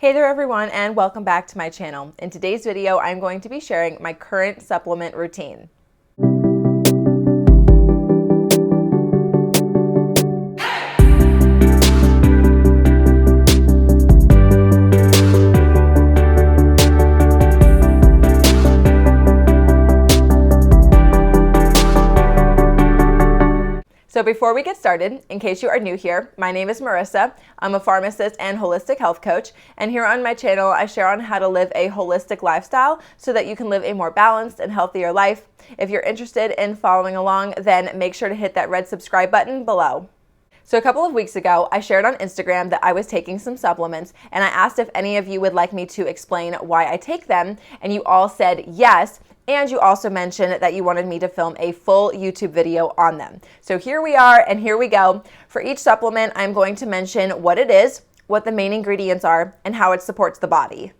Hey there everyone, and welcome back to my channel. In today's video, I'm going to be sharing my current supplement routine. So before we get started, in case you are new here, my name is Marissa. I'm a pharmacist and holistic health coach, and here on my channel, I share on how to live a holistic lifestyle so that you can live a more balanced and healthier life. If you're interested in following along, then make sure to hit that red subscribe button below. So a couple of weeks ago, I shared on Instagram that I was taking some supplements, and I asked if any of you would like me to explain why I take them, and you all said yes. And you also mentioned that you wanted me to film a full YouTube video on them. So here we are, and here we go. For each supplement, I'm going to mention what it is, what the main ingredients are, and how it supports the body.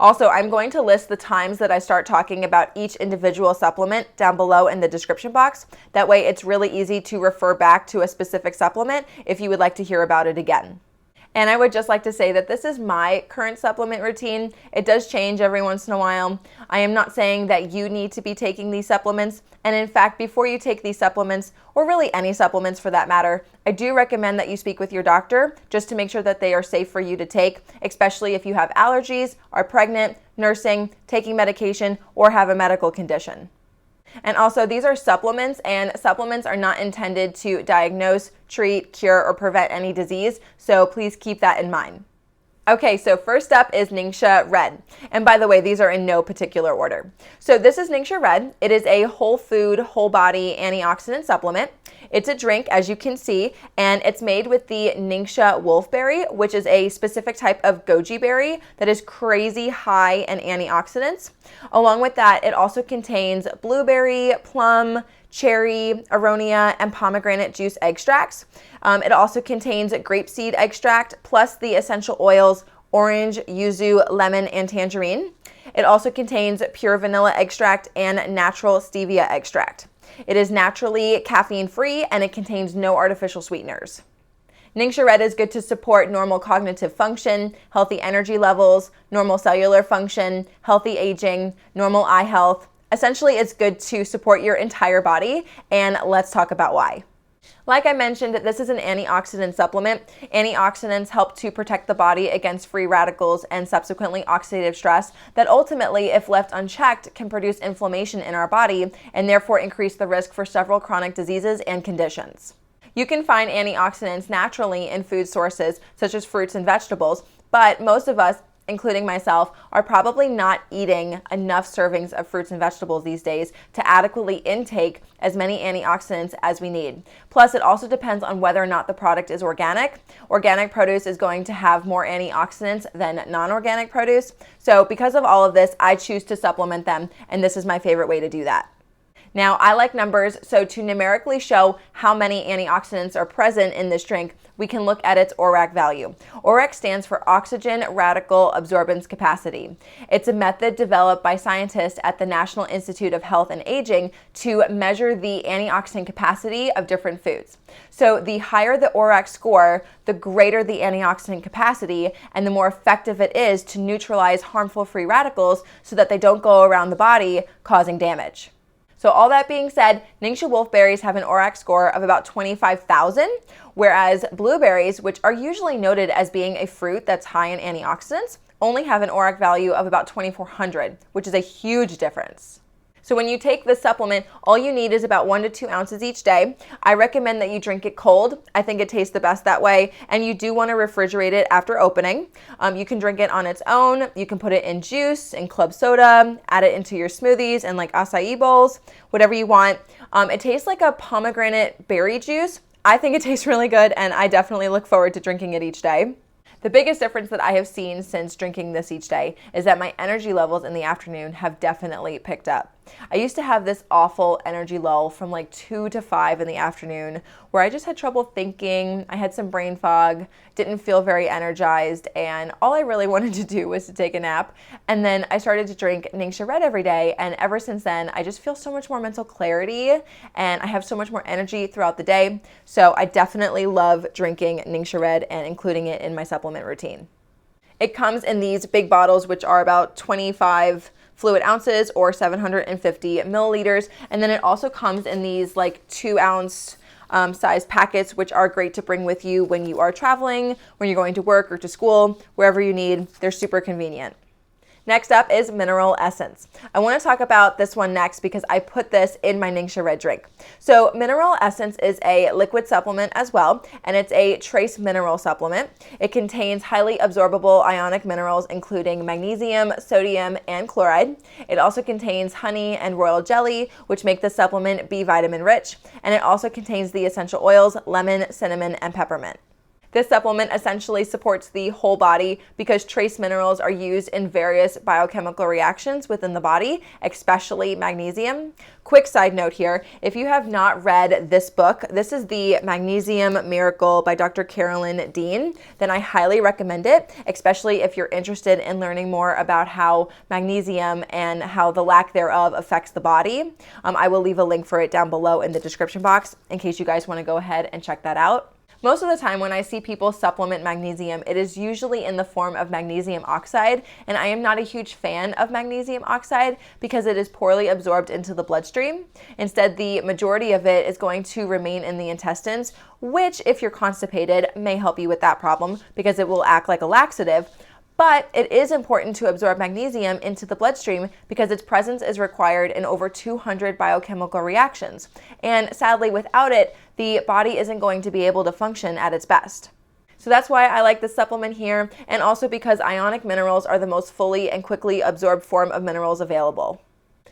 Also, I'm going to list the times that I start talking about each individual supplement down below in the description box. That way, it's really easy to refer back to a specific supplement if you would like to hear about it again. And I would just like to say that this is my current supplement routine. It does change every once in a while. I am not saying that you need to be taking these supplements. And in fact, before you take these supplements, or really any supplements for that matter, I do recommend that you speak with your doctor just to make sure that they are safe for you to take, especially if you have allergies, are pregnant, nursing, taking medication, or have a medical condition. And also, these are supplements, and supplements are not intended to diagnose, treat, cure, or prevent any disease, so please keep that in mind. Okay, so first up is NingXia Red. And by the way, these are in no particular order. So this is NingXia Red. It is a whole food, whole body antioxidant supplement. It's a drink, as you can see, and it's made with the NingXia wolfberry, which is a specific type of goji berry that is crazy high in antioxidants. Along with that, it also contains blueberry, plum, cherry, aronia, and pomegranate juice extracts. It also contains grapeseed extract plus the essential oils orange, yuzu, lemon, and tangerine. It also contains pure vanilla extract and natural stevia extract. It is naturally caffeine-free, and it contains no artificial sweeteners. NingXia Red is good to support normal cognitive function, healthy energy levels, normal cellular function, healthy aging, normal eye health. Essentially, it's good to support your entire body, and let's talk about why. Like I mentioned, this is an antioxidant supplement. Antioxidants help to protect the body against free radicals and subsequently oxidative stress that ultimately, if left unchecked, can produce inflammation in our body and therefore increase the risk for several chronic diseases and conditions. You can find antioxidants naturally in food sources such as fruits and vegetables, but most of us, including myself, are probably not eating enough servings of fruits and vegetables these days to adequately intake as many antioxidants as we need. Plus, it also depends on whether or not the product is organic. Organic produce is going to have more antioxidants than non-organic produce. So because of all of this, I choose to supplement them, and this is my favorite way to do that. Now, I like numbers, so to numerically show how many antioxidants are present in this drink, we can look at its ORAC value. ORAC stands for Oxygen Radical Absorbance Capacity. It's a method developed by scientists at the National Institute of Health and Aging to measure the antioxidant capacity of different foods. So the higher the ORAC score, the greater the antioxidant capacity, and the more effective it is to neutralize harmful free radicals so that they don't go around the body causing damage. So all that being said, NingXia wolfberries have an ORAC score of about 25,000, whereas blueberries, which are usually noted as being a fruit that's high in antioxidants, only have an ORAC value of about 2,400, which is a huge difference. So when you take this supplement, all you need is about 1 to 2 ounces each day. I recommend that you drink it cold. I think it tastes the best that way, and you do want to refrigerate it after opening. You can drink it on its own. You can put it in juice, in club soda, add it into your smoothies and like acai bowls, whatever you want. It tastes like a pomegranate berry juice. I think it tastes really good, and I definitely look forward to drinking it each day. The biggest difference that I have seen since drinking this each day is that my energy levels in the afternoon have definitely picked up. I used to have this awful energy lull from like 2 to 5 in the afternoon where I just had trouble thinking, I had some brain fog, didn't feel very energized, and all I really wanted to do was to take a nap. And then I started to drink NingXia Red every day, and ever since then, I just feel so much more mental clarity and I have so much more energy throughout the day. So I definitely love drinking NingXia Red and including it in my supplement routine. It comes in these big bottles, which are about 25 fluid ounces or 750 milliliters. And then it also comes in these like 2-ounce size packets, which are great to bring with you when you are traveling, when you're going to work or to school, wherever you need. They're super convenient. Next up is mineral essence. I want to talk about this one next because I put this in my NingXia Red drink. So mineral essence is a liquid supplement as well, and it's a trace mineral supplement. It contains highly absorbable ionic minerals, including magnesium, sodium, and chloride. It also contains honey and royal jelly, which make the supplement B vitamin rich, and it also contains the essential oils, lemon, cinnamon, and peppermint. This supplement essentially supports the whole body because trace minerals are used in various biochemical reactions within the body, especially magnesium. Quick side note here, if you have not read this book, this is the Magnesium Miracle by Dr. Carolyn Dean, then I highly recommend it, especially if you're interested in learning more about how magnesium and how the lack thereof affects the body. I will leave a link for it down below in the description box in case you guys want to go ahead and check that out. Most of the time when I see people supplement magnesium, it is usually in the form of magnesium oxide, and I am not a huge fan of magnesium oxide because it is poorly absorbed into the bloodstream. Instead, the majority of it is going to remain in the intestines, which, if you're constipated, may help you with that problem because it will act like a laxative. But it is important to absorb magnesium into the bloodstream because its presence is required in over 200 biochemical reactions. And sadly, without it, the body isn't going to be able to function at its best. So that's why I like this supplement here, and also because ionic minerals are the most fully and quickly absorbed form of minerals available.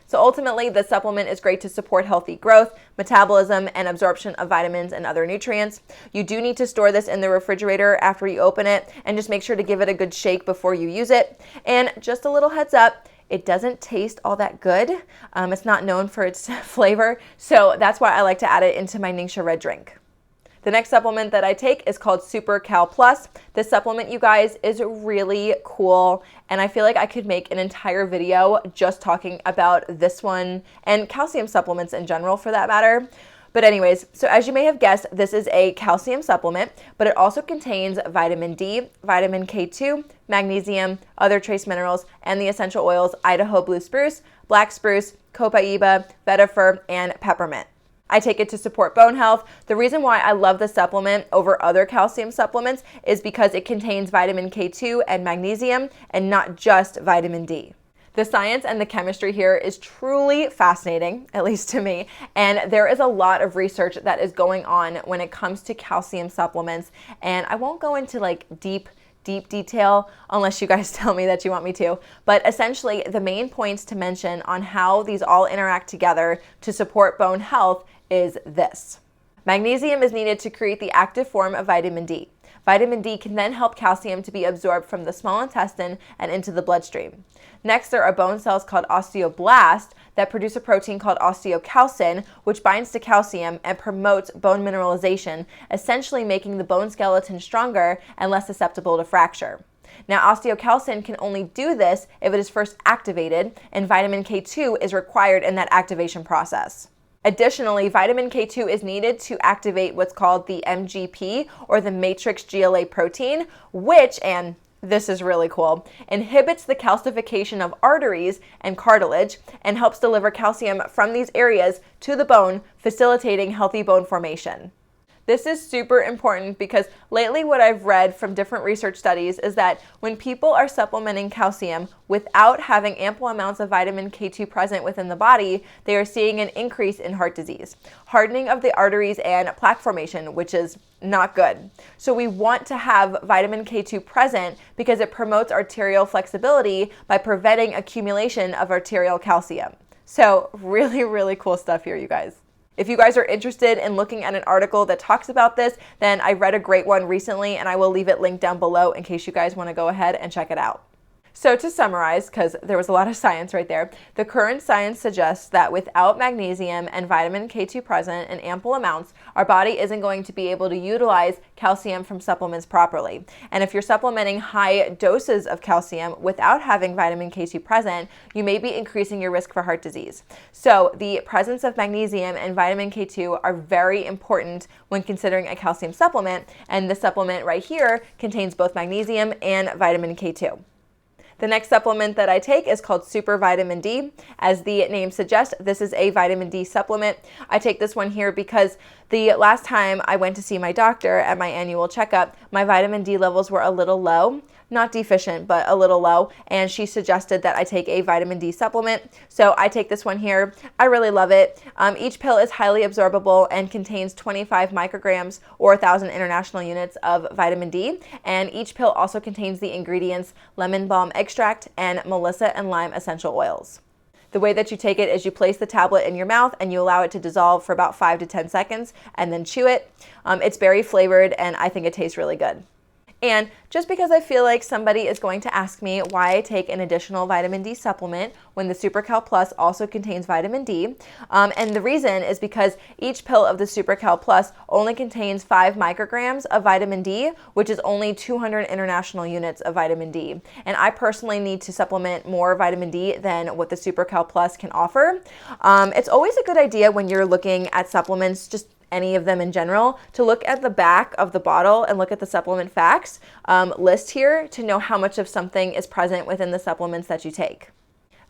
So ultimately, the supplement is great to support healthy growth, metabolism, and absorption of vitamins and other nutrients. You do need to store this in the refrigerator after you open it, and just make sure to give it a good shake before you use it. And just a little heads up, it doesn't taste all that good. It's not known for its flavor, so that's why I like to add it into my NingXia Red drink. The next supplement that I take is called Super Cal Plus. This supplement, you guys, is really cool, and I feel like I could make an entire video just talking about this one and calcium supplements in general for that matter. But anyways, so as you may have guessed, this is a calcium supplement, but it also contains vitamin D, vitamin K2, magnesium, other trace minerals, and the essential oils Idaho blue spruce, black spruce, copaiba, vetiver, and peppermint. I take it to support bone health. The reason why I love this supplement over other calcium supplements is because it contains vitamin K2 and magnesium and not just vitamin D. The science and the chemistry here is truly fascinating, at least to me, and there is a lot of research that is going on when it comes to calcium supplements, and I won't go into like deep detail unless you guys tell me that you want me to. But essentially, the main points to mention on how these all interact together to support bone health is this. Magnesium is needed to create the active form of vitamin D. Vitamin D can then help calcium to be absorbed from the small intestine and into the bloodstream. Next, there are bone cells called osteoblasts that produce a protein called osteocalcin, which binds to calcium and promotes bone mineralization, essentially making the bone skeleton stronger and less susceptible to fracture. Now, osteocalcin can only do this if it is first activated, and vitamin K2 is required in that activation process. Additionally, vitamin K2 is needed to activate what's called the MGP, or the matrix GLA protein, which, and this is really cool, inhibits the calcification of arteries and cartilage and helps deliver calcium from these areas to the bone, facilitating healthy bone formation. This is super important because lately what I've read from different research studies is that when people are supplementing calcium without having ample amounts of vitamin K2 present within the body, they are seeing an increase in heart disease, hardening of the arteries, and plaque formation, which is not good. So we want to have vitamin K2 present because it promotes arterial flexibility by preventing accumulation of arterial calcium. So really cool stuff here, you guys. If you guys are interested in looking at an article that talks about this, then I read a great one recently, and I will leave it linked down below in case you guys want to go ahead and check it out. So to summarize, because there was a lot of science right there, the current science suggests that without magnesium and vitamin K2 present in ample amounts, our body isn't going to be able to utilize calcium from supplements properly. And if you're supplementing high doses of calcium without having vitamin K2 present, you may be increasing your risk for heart disease. So the presence of magnesium and vitamin K2 are very important when considering a calcium supplement, and the supplement right here contains both magnesium and vitamin K2. The next supplement that I take is called Super Vitamin D. As the name suggests, this is a vitamin D supplement. I take this one here because the last time I went to see my doctor at my annual checkup, my vitamin D levels were a little low. Not deficient, but a little low, and she suggested that I take a vitamin D supplement. So I take this one here. I really love it. Each pill is highly absorbable and contains 25 micrograms or 1,000 international units of vitamin D, and each pill also contains the ingredients lemon balm extract and Melissa and lime essential oils. The way that you take it is you place the tablet in your mouth and you allow it to dissolve for about 5 to 10 seconds and then chew it. It's berry flavored and I think it tastes really good. And just because I feel like somebody is going to ask me why I take an additional vitamin D supplement when the SuperCal Plus also contains vitamin D, and the reason is because each pill of the SuperCal Plus only contains 5 micrograms of vitamin D, which is only 200 international units of vitamin D. And I personally need to supplement more vitamin D than what the SuperCal Plus can offer. It's always a good idea when you're looking at supplements, just any of them in general, to look at the back of the bottle and look at the supplement facts list here to know how much of something is present within the supplements that you take.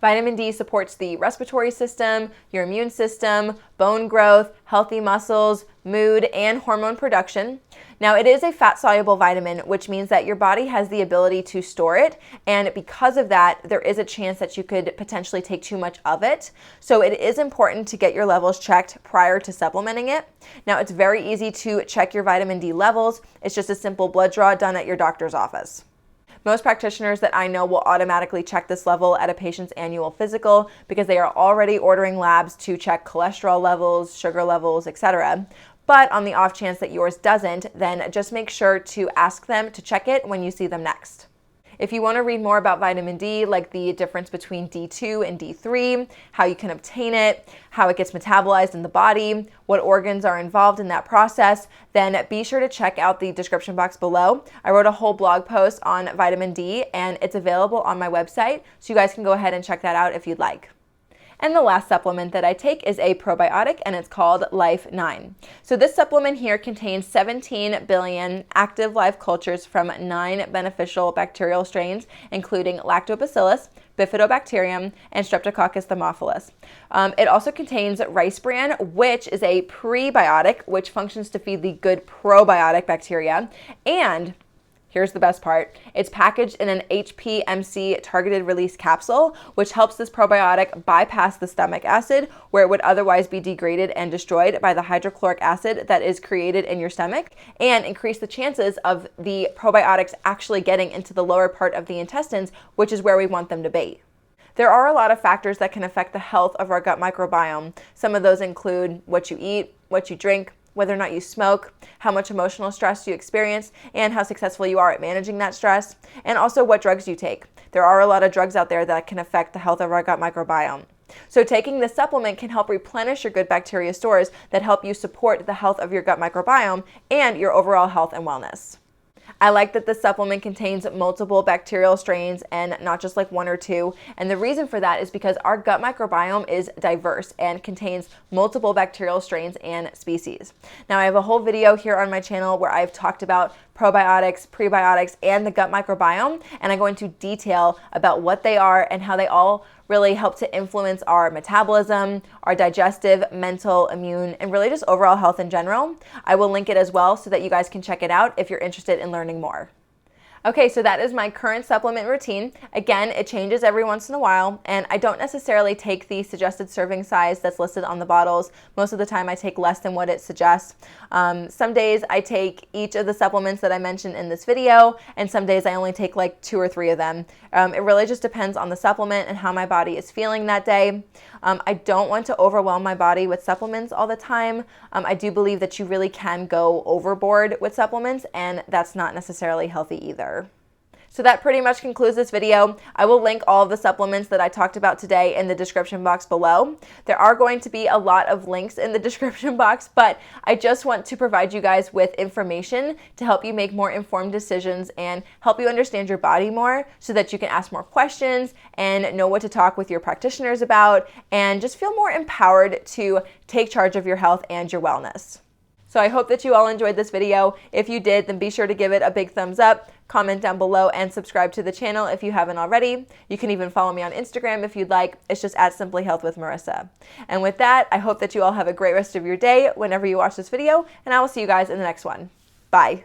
Vitamin D supports the respiratory system, your immune system, bone growth, healthy muscles, mood, and hormone production. Now, it is a fat-soluble vitamin, which means that your body has the ability to store it, and because of that, there is a chance that you could potentially take too much of it. So it is important to get your levels checked prior to supplementing it. Now, it's very easy to check your vitamin D levels. It's just a simple blood draw done at your doctor's office. Most practitioners that I know will automatically check this level at a patient's annual physical because they are already ordering labs to check cholesterol levels, sugar levels, etc. But on the off chance that yours doesn't, then just make sure to ask them to check it when you see them next. If you want to read more about vitamin D, like the difference between D2 and D3, how you can obtain it, how it gets metabolized in the body, what organs are involved in that process, then be sure to check out the description box below. I wrote a whole blog post on vitamin D and it's available on my website, so you guys can go ahead and check that out if you'd like. And the last supplement that I take is a probiotic, and it's called Life 9. So this supplement here contains 17 billion active live cultures from 9 beneficial bacterial strains, including Lactobacillus, Bifidobacterium, and Streptococcus thermophilus. It also contains rice bran, which is a prebiotic, which functions to feed the good probiotic bacteria, and here's the best part. It's packaged in an HPMC targeted release capsule, which helps this probiotic bypass the stomach acid where it would otherwise be degraded and destroyed by the hydrochloric acid that is created in your stomach, and increase the chances of the probiotics actually getting into the lower part of the intestines, which is where we want them to be. There are a lot of factors that can affect the health of our gut microbiome. Some of those include what you eat, what you drink, whether or not you smoke, how much emotional stress you experience, and how successful you are at managing that stress, and also what drugs you take. There are a lot of drugs out there that can affect the health of our gut microbiome. So taking this supplement can help replenish your good bacteria stores that help you support the health of your gut microbiome and your overall health and wellness. I like that the supplement contains multiple bacterial strains and not just like 1 or 2. And the reason for that is because our gut microbiome is diverse and contains multiple bacterial strains and species. Now, I have a whole video here on my channel where I've talked about probiotics, prebiotics, and the gut microbiome, and I go into detail about what they are and how they all really help to influence our metabolism, our digestive, mental, immune, and really just overall health in general. I will link it as well so that you guys can check it out if you're interested in learning more. Okay, so that is my current supplement routine. Again, it changes every once in a while, and I don't necessarily take the suggested serving size that's listed on the bottles. Most of the time I take less than what it suggests. Some days I take each of the supplements that I mentioned in this video, and some days I only take like 2 or 3 of them. It really just depends on the supplement and how my body is feeling that day. I don't want to overwhelm my body with supplements all the time. I do believe that you really can go overboard with supplements, and that's not necessarily healthy either. So that pretty much concludes this video. I will link all of the supplements that I talked about today in the description box below. There are going to be a lot of links in the description box, but I just want to provide you guys with information to help you make more informed decisions and help you understand your body more so that you can ask more questions and know what to talk with your practitioners about and just feel more empowered to take charge of your health and your wellness. So I hope that you all enjoyed this video. If you did, then be sure to give it a big thumbs up, comment down below, and subscribe to the channel if you haven't already. You can even follow me on Instagram if you'd like. It's just @SimplyHealthWithMarissa. And with that, I hope that you all have a great rest of your day whenever you watch this video, and I will see you guys in the next one. Bye.